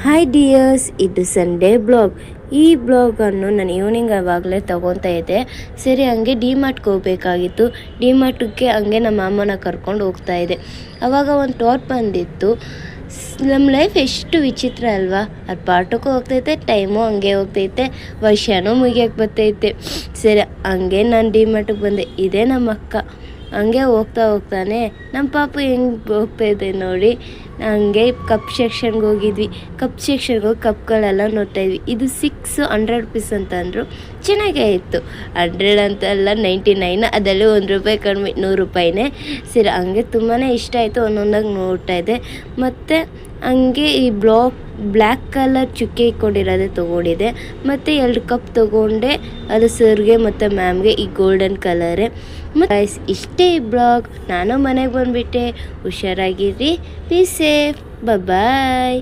Hi dears, ಇದು Sunday blog. ಈ ಬ್ಲಾಗನ್ನು ನಾನು ಈವ್ನಿಂಗ್ ಆವಾಗಲೇ ತೊಗೊತಾ ಇದ್ದೆ. ಸರಿ, ಹಂಗೆ ಡಿಮಾರ್ಟ್ಗೆ ಹೋಗಬೇಕಾಗಿತ್ತು. ಡಿಮಾರ್ಟ್ಗೆ ಹಂಗೆ ನಮ್ಮ ಅಮ್ಮನ ಕರ್ಕೊಂಡು ಹೋಗ್ತಾ ಇದ್ದೆ. ಆವಾಗ ಒಂದು ಥಾಟ್ ಬಂದಿತ್ತು, ನಮ್ಮ ಲೈಫ್ ಎಷ್ಟು ವಿಚಿತ್ರ ಅಲ್ವಾ. ಅದು ಪಾಠಕ್ಕೂ ಹೋಗ್ತೈತೆ, ಟೈಮು ಹಂಗೆ ಹೋಗ್ತೈತೆ, ವರ್ಷನೂ ಮುಗಿಯೋಕ್ಕೆ ಬರ್ತೈತೆ. ಸರಿ, ಹಂಗೆ ನಾನು ಡಿಮಾರ್ಟಿಗೆ ಬಂದೆ. ಇದೇ ನಮ್ಮ ಅಕ್ಕ. ಹಂಗೆ ಹೋಗ್ತಾನೆ ನಮ್ಮ ಪಾಪು ಹೆಂಗೆ ಹೋಗ್ತಾಯಿದ್ದೆ ನೋಡಿ. ಹಂಗೆ ಕಪ್ ಸೆಕ್ಷನ್ಗೆ ಹೋಗಿದ್ವಿ. ಕಪ್ ಸೆಕ್ಷನ್ಗೆ ಹೋಗಿ ಕಪ್ಗಳೆಲ್ಲ ನೋಡ್ತಾಯಿದ್ವಿ. ಇದು 600 rupees ಅಂತ ಅಂದರು. ಚೆನ್ನಾಗೇ ಇತ್ತು. 100 ಅಂತಲ್ಲ, 99, ಅದರಲ್ಲಿ ₹1 ಕಡಿಮೆ, ₹100. ಸರಿ, ಹಂಗೆ ತುಂಬಾ ಇಷ್ಟ ಆಯಿತು. ಒಂದೊಂದಾಗಿ ನೋಡ್ತಾಯಿದ್ದೆ. ಮತ್ತು ಹಂಗೆ ಈ ಬ್ಲ್ಯಾಕ್ ಕಲರ್ ಚುಕ್ಕೆ ಇಟ್ಕೊಂಡಿರೋದೇ ತೊಗೊಂಡಿದ್ದೆ. ಮತ್ತು 2 ಕಪ್ ತೊಗೊಂಡೆ. ಅದು ಸರ್ಗೆ ಮತ್ತು ಮ್ಯಾಮ್ಗೆ ಈ ಗೋಲ್ಡನ್ ಕಲರೇ. ಮತ್ತು ಇಷ್ಟೇ ಈ ಬ್ಲಾಗ್. ನಾನು ಮನೆಗೆ ಬಂದುಬಿಟ್ಟೆ. ಹುಷಾರಾಗಿರಿ, ಬಿ ಸೇಫ್, ಬಾಯ್.